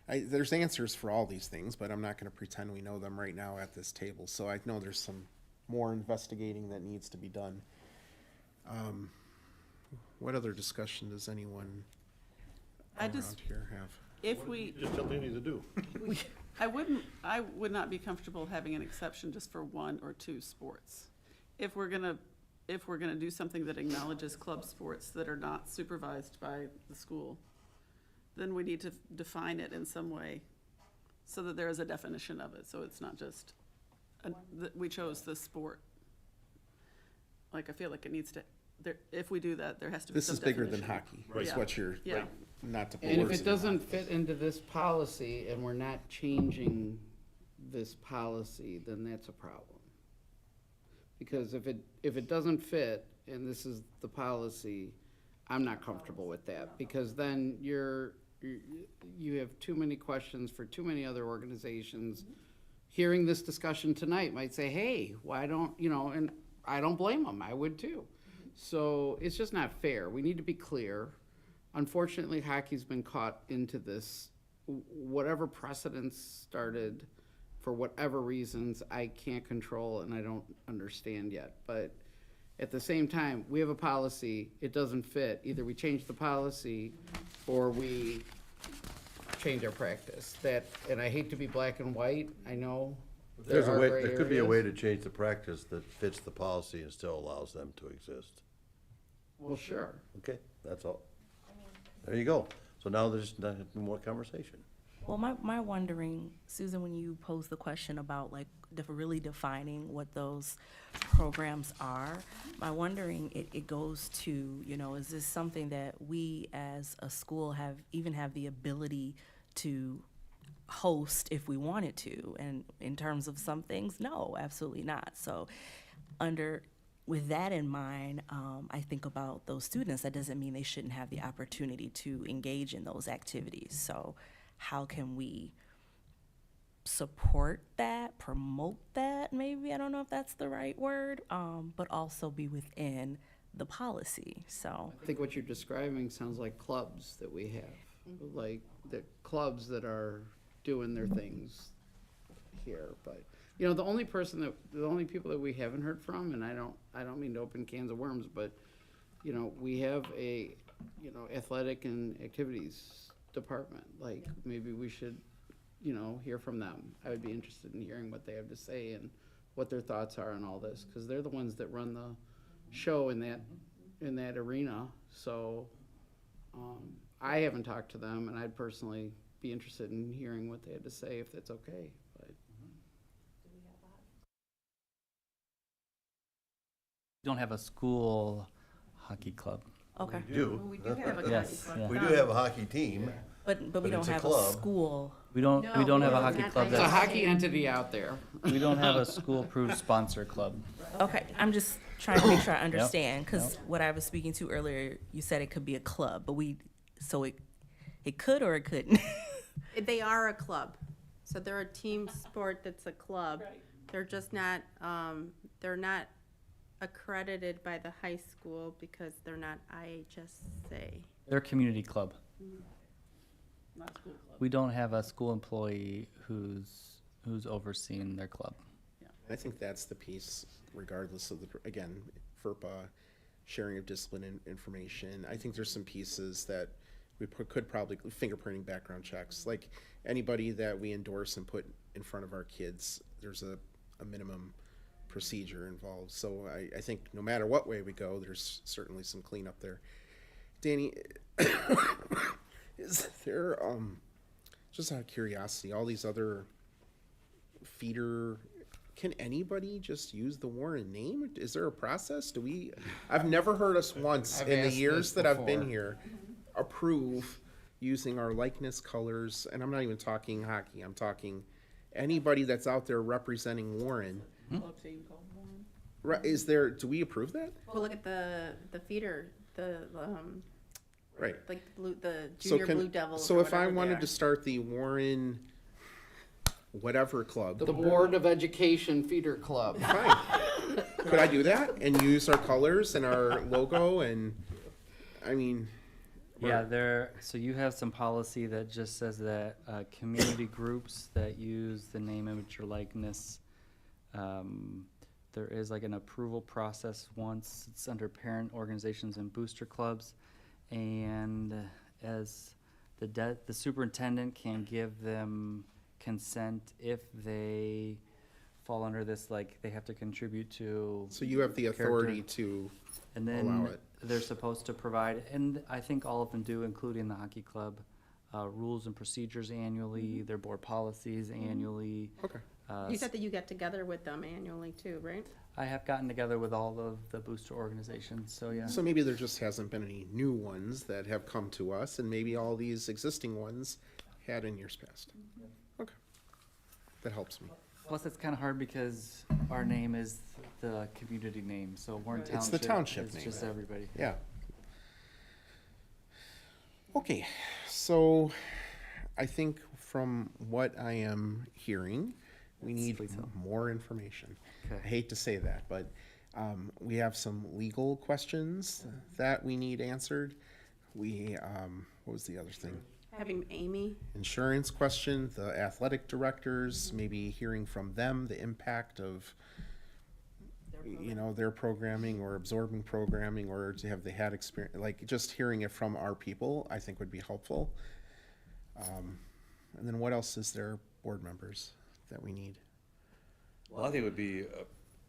there's answers for all these things, but I'm not gonna pretend we know them right now at this table. So I know there's some more investigating that needs to be done. What other discussion does anyone I around just, here have? if we, Just tell Danny to do. I would not be comfortable having an exception just for 1 or 2 sports. If we're gonna do something that acknowledges club sports that are not supervised by the school, then we need to define it in some way so that there is a definition of it, so it's not just, that we chose this sport. Like, I feel like it needs to, if we do that, there has to be This some is bigger than definition. hockey, is Yeah. what you're, Yeah. not to put And if words it in your doesn't mouth. fit into this policy and we're not changing this policy, then that's a problem. Because if it doesn't fit and this is the policy, I'm not comfortable with that, because then you have too many questions for too many other organizations. Hearing this discussion tonight might say, hey, why don't, and I don't blame them, I would too. So it's just not fair. We need to be clear. Unfortunately, hockey's been caught into this, whatever precedents started, for whatever reasons, I can't control and I don't understand yet. But at the same time, we have a policy, it doesn't fit. Either we change the policy or we change our practice. And I hate to be black and white, I know. There's a are way, gray there could be a way areas. to change the practice that fits the policy and still allows them to exist. Well, sure. Okay, that's all. There you go. So now there's not more conversation. Well, my wondering, Susan, when you posed the question about like really defining what those programs are, my wondering, it goes to, is this something that we as a school have the ability to host if we wanted to? And in terms of some things, no, absolutely not. So with that in mind, I think about those students. That doesn't mean they shouldn't have the opportunity to engage in those activities. So how can we support that, promote that, maybe? I don't know if that's the right word, but also be within the policy, so. I think what you're describing sounds like clubs that we have, like the clubs that are doing their things here, but, the only people that we haven't heard from, and I don't mean to open cans of worms, but, we have a, athletic and activities department, like, maybe we should, hear from them. I would be interested in hearing what they have to say and what their thoughts are on all this, because they're the ones that run the show in that in that arena. So I haven't talked to them, and I'd personally be interested in hearing what they had to say, if that's okay. But Don't have a school hockey club. Okay, We do. We do have a Yes, hockey yeah. We do have a hockey team. but we But don't it's a have a club. school. We don't have a No, hockey not club. it's a That's- hockey entity out there. We don't have a school-approved sponsor club. Okay, I'm just trying to make sure I understand, because what I was speaking to earlier, you said it could be a club, but so it could or it couldn't? They are a club, so they're a team sport that's a club. They're just not, they're not accredited by the high school because they're not IHSA. They're a community club. Not school club. We don't have a school employee who's overseeing their club. I think that's the piece, regardless of again, FERPA, sharing of discipline and information. I think there's some pieces that we could probably, fingerprinting, background checks, like anybody that we endorse and put in front of our kids, there's a minimum procedure involved. So I think no matter what way we go, there's certainly some cleanup there. Danny, is there, just out of curiosity, all these other feeder, can anybody just use the Warren name? Is there a process? I've never heard us once I've in the asked years this that I've been before. here approve using our likeness, colors, and I'm not even talking hockey, I'm talking anybody that's out there representing Warren. Club team called Warren. Do we approve that? Well, look at the feeder, Right. like the So junior Blue Devils So or if I whatever they wanted are. to start the Warren whatever club, The Board of Education Feeder Club. fine. Could I do that and use our colors and our logo and, I mean, Yeah, so you have some policy that just says that community groups that use the name, image, or likeness, there is like an approval process once it's under parent organizations and booster clubs. And as the superintendent can give them consent if they fall under this, like they have to contribute to. so you have the authority to, And allow then it. they're supposed to provide, and I think all of them do, including the hockey club, rules and procedures annually, their board policies annually. okay. You said that you get together with them annually too, right? I have gotten together with all of the booster organizations, so yeah. So maybe there just hasn't been any new ones that have come to us, and maybe all these existing ones had in years past. Okay. That helps me. Plus, it's kind of hard because our name is the community name, so Warren It's Township. the township is name. just everybody. Yeah. Okay, so I think from what I am hearing, we need Please tell. more information. I Okay. hate to say that, but we have some legal questions that we need answered. What was the other thing? Having Amy, Insurance question, the athletic directors, maybe hearing from them, the impact of, their programming or absorbing programming, or have they had experience, like, just hearing it from our people, I think would be helpful. And then what else is there, board members, that we need? Well, I think it would be,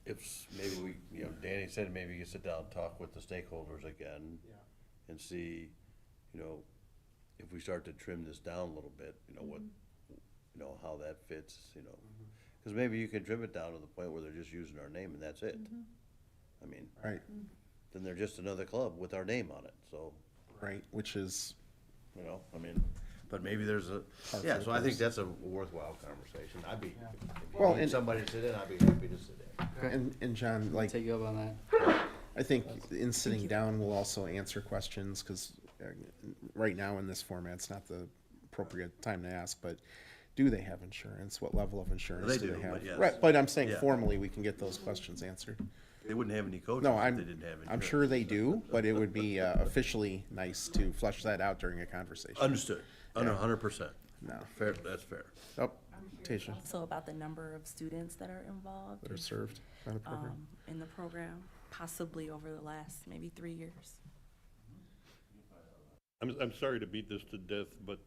if maybe Danny said maybe you sit down and talk with the stakeholders again. And see, if we start to trim this down a little bit, what, how that fits, Cause maybe you can trim it down to the point where they're just using our name and that's it. I mean, Right, then they're just another club with our name on it, so, right, which is, but maybe there's a, Hard yeah, for so I think those. that's a worthwhile conversation. I'd be, if Well, you need and- somebody to sit in, I'd be happy to sit in. and John, like, Take you up on that. I think in sitting down, we'll also answer questions, because right now in this format, it's not the appropriate time to ask, but do they have insurance? What level of insurance They do do, they have? but yes. Right, but I'm saying Yeah. formally, we can get those questions answered. They wouldn't have any coaches No, if I'm, they didn't have insurance. I'm sure they do, but it would be officially nice to flesh that out during a conversation. Understood, 100%. No. Fair, that's fair. Oh, Tasha, Also about the number of students that are involved that are served by the program. in the program, possibly over the last maybe 3 years. I'm sorry to beat this to death, but,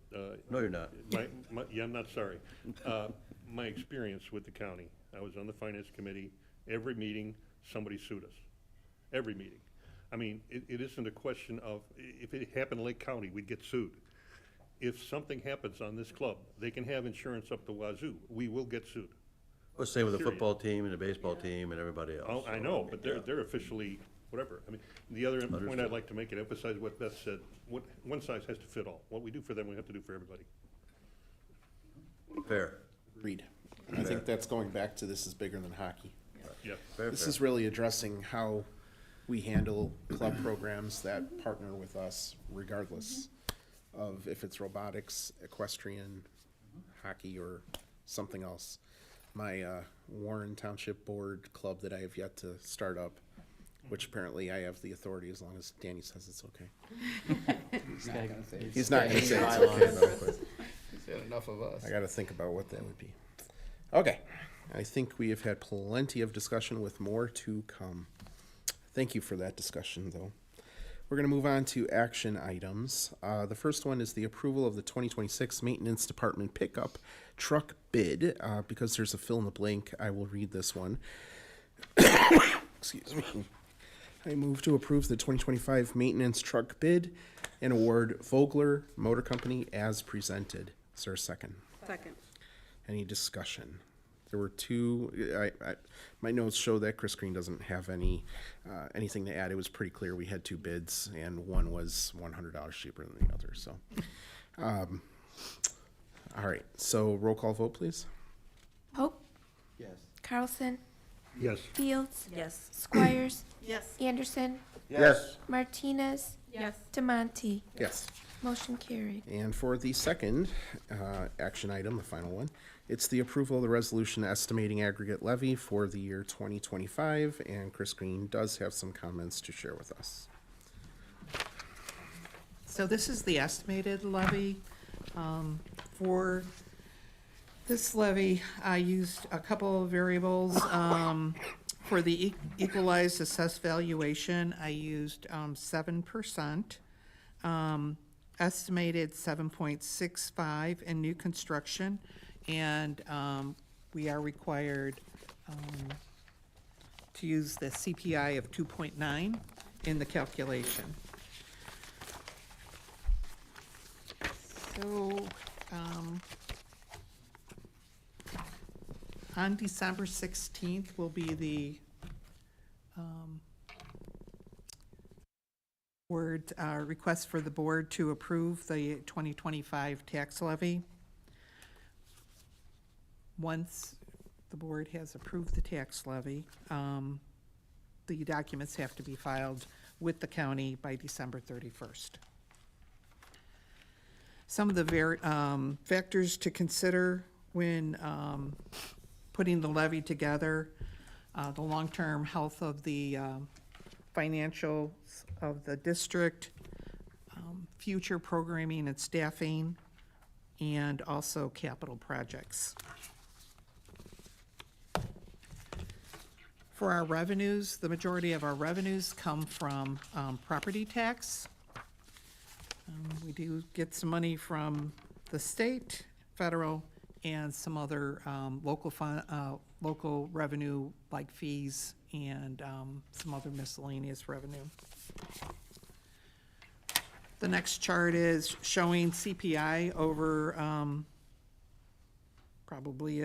No, you're not. yeah, I'm not sorry. My experience with the county, I was on the finance committee, every meeting, somebody sued us, every meeting. I mean, it isn't a question of, if it happened in Lake County, we'd get sued. If something happens on this club, they can have insurance up the wazoo. We will get sued. Well, same with the Period. football team and the baseball team and everybody else. Oh, I know, but they're officially, whatever. I mean, the other point Understood. I'd like to make and emphasize what Beth said, one size has to fit all. What we do for them, we have to do for everybody. Fair. Agreed. And I think that's going back to this is bigger than hockey. Yeah. Fair, This fair. is really addressing how we handle club programs that partner with us regardless of if it's robotics, equestrian, hockey, or something else. My Warren Township Board club that I have yet to start up, which apparently I have the authority as long as Danny says it's okay. He's not gonna say it's He's not gonna staying say it's bylaws. okay, though, but He's had enough of us. I gotta think about what that would be. Okay, I think we have had plenty of discussion with more to come. Thank you for that discussion, though. We're gonna move on to action items. The first one is the approval of the 2026 Maintenance Department pickup truck bid. Because there's a fill in the blank, I will read this one. Excuse me. I move to approve the 2025 maintenance truck bid and award Vogler Motor Company as presented. Is there a second? Second. Any discussion? There were two, my notes show that Chris Green doesn't have anything to add. It was pretty clear we had two bids and one was $100 cheaper than the other, so. All right, so roll call vote, please. Hope, Yes. Carlson, Yes. Fields, Yes. Squires, Yes. Anderson, Yes. Martinez, Yes. DeMonte. Yes. Motion carried. And for the second action item, the final one, it's the approval of the resolution estimating aggregate levy for the year 2025, and Chris Green does have some comments to share with us. So this is the estimated levy. For this levy, I used a couple of variables. For the equalized assessed valuation, I used 7%. Estimated 7.65 in new construction, and we are required to use the CPI of 2.9 in the calculation. So, on December 16th will be the request for the board to approve the 2025 tax levy. Once the board has approved the tax levy, the documents have to be filed with the county by December 31st. Some of the factors to consider when putting the levy together, the long-term health of the financials of the district, future programming and staffing, and also capital projects. For our revenues, the majority of our revenues come from property tax. We do get some money from the state, federal, and some other local revenue like fees and some other miscellaneous revenue. The next chart is showing CPI over probably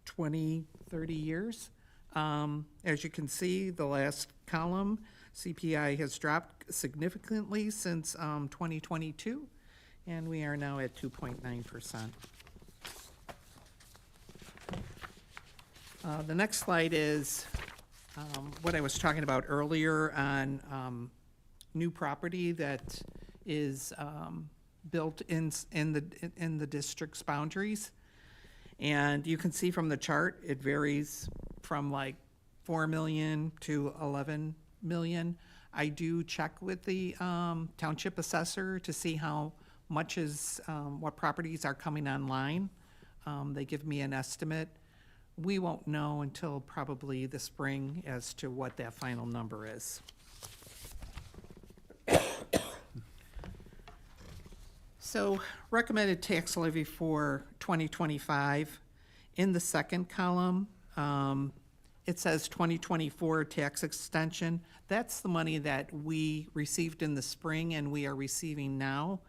20, 30 years. As you can see, the last column, CPI has dropped significantly since 2022, and we are now at 2.9%. The next slide is what I was talking about earlier on new property that is built in the district's boundaries. And you can see from the chart, it varies from like 4 million to 11 million. I do check with the township assessor to see how much is, what properties are coming online. They give me an estimate. We won't know until probably the spring as to what that final number is. So recommended tax levy for 2025, in the second column, it says 2024 tax extension. That's the money that we received in the spring and we are receiving now.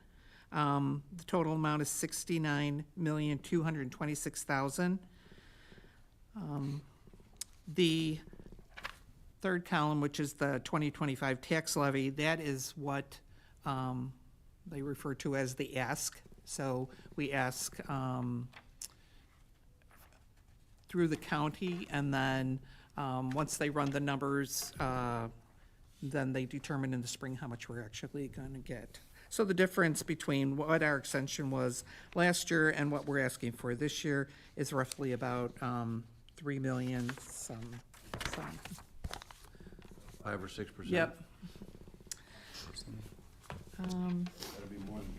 The total amount is $69,226,000. The third column, which is the 2025 tax levy, that is what they refer to as the ask. So we ask through the county, and then once they run the numbers, then they determine in the spring how much we're actually going to get. So the difference between what our extension was last year and what we're asking for this year is roughly about 3 million, some. 5 or 6%? Yep. That'd be more than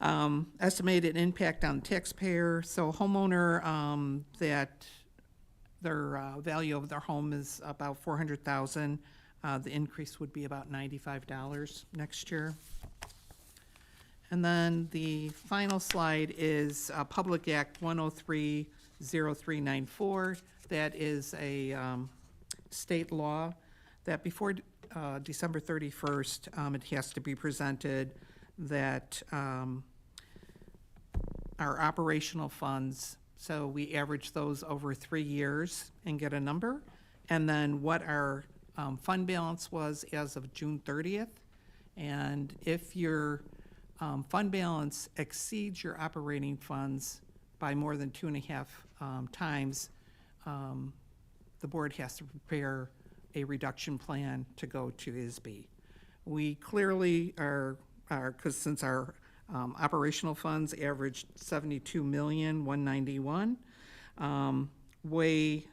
2.9. Estimated impact on taxpayer, so homeowner, that their value of their home is about 400,000. The increase would be about $95 next year. And then the final slide is Public Act 1030394. That is a state law that before December 31st, it has to be presented that our operational funds, so we average those over 3 years and get a number, and then what our fund balance was as of June 30th. And if your fund balance exceeds your operating funds by more than 2.5 times, the board has to prepare a reduction plan to go to ISB. We clearly are, because since our operational funds averaged 72,191,000, way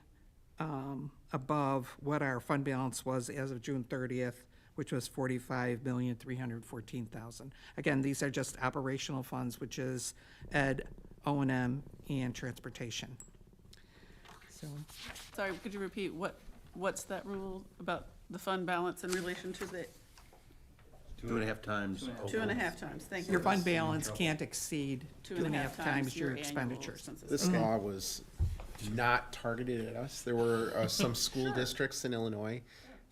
above what our fund balance was as of June 30th, which was 45,314,000. Again, these are just operational funds, which is ed, O&M, and transportation. So, Sorry, could you repeat, what's that rule about the fund balance in relation to the 2.5 times. 2.5 times? Thank you. your fund balance can't exceed 2.5 times your annual expenditures. expenses. This law was not targeted at us. There were some school districts in Illinois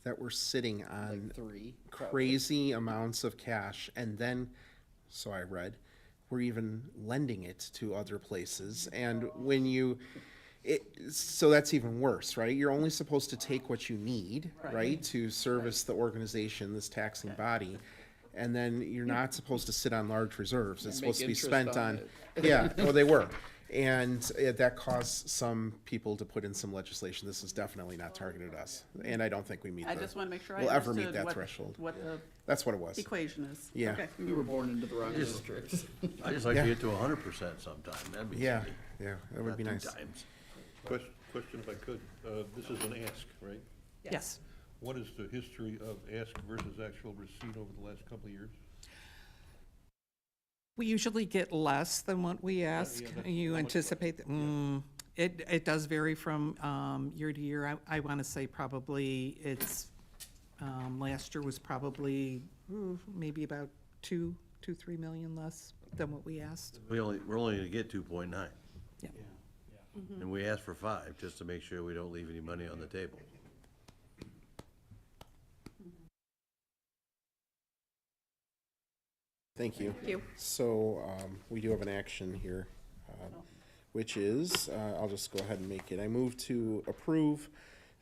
that were sitting on Like 3. crazy amounts of cash, and then, so I read, we're even lending it to other places. And when you, so that's even worse, right? You're only supposed to take what you need, right, to service the organization, this taxing body. And then you're not supposed to sit on large reserves. It's supposed to be spent on, yeah, well, they were. And that caused some people to put in some legislation. This is definitely not targeted at us. And I don't think we meet I just want to make sure I we'll ever meet understood that threshold. what the That's what it was. equation is. Yeah. Okay. We were born into the wrong districts. I just like Yeah. to get to 100% sometime. That'd be Yeah, easy. yeah, that would Not be 2 nice. times. Question if I could. This is an ask, right? Yes. What is the history of ask versus actual receipt over the last couple of years? We usually get less than what we ask. yeah, that's You how much anticipate that, it does vary from year to year. I want to say probably it's, last year was probably maybe about 3 million less than what we asked. We're only gonna get 2.9. Yeah. And we asked for 5, just to make sure we don't leave any money on the table. Thank you. Thank you. So we do have an action here, which is, I'll just go ahead and make it. I move to approve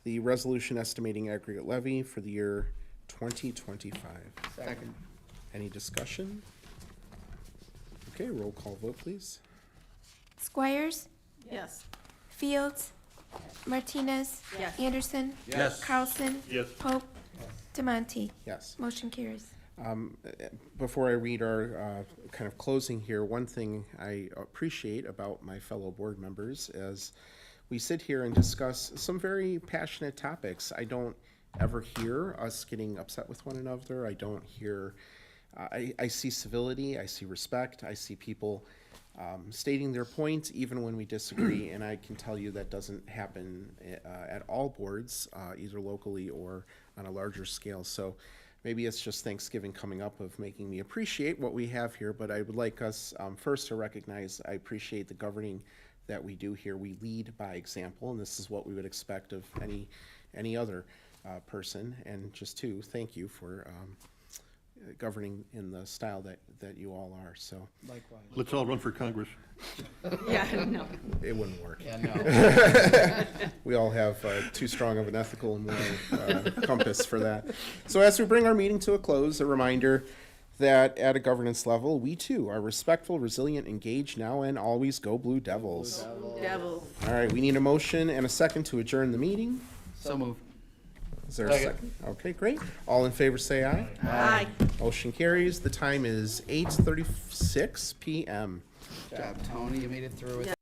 the resolution estimating aggregate levy for the year 2025. Second. Any discussion? Okay, roll call vote, please. Squires, Yes. Fields, Martinez, Yes. Anderson, Yes. Carlson, Yes. Pope, DeMonte. Yes. Motion carries. Before I read our kind of closing here, one thing I appreciate about my fellow board members is we sit here and discuss some very passionate topics. I don't ever hear us getting upset with one another. I don't hear, I see civility, I see respect, I see people stating their points even when we disagree, and I can tell you that doesn't happen at all boards, either locally or on a larger scale. So maybe it's just Thanksgiving coming up of making me appreciate what we have here, but I would like us first to recognize I appreciate the governing that we do here. We lead by example, and this is what we would expect of any other person. And just to thank you for governing in the style that you all are. So Likewise. Let's all run for Congress. Yeah, no. it wouldn't work. Yeah, no. We all have too strong of an ethical and moral compass for that. So as we bring our meeting to a close, a reminder that at a governance level, we too are respectful, resilient, engaged, now and always. Go Blue Devils. Devils. All right, we need a motion and a second to adjourn the meeting. So move. Is there a second? Okay, great. All in favor say aye. Aye. Motion carries. The time is 8:36 p.m. Good job, Tony. You made it through it.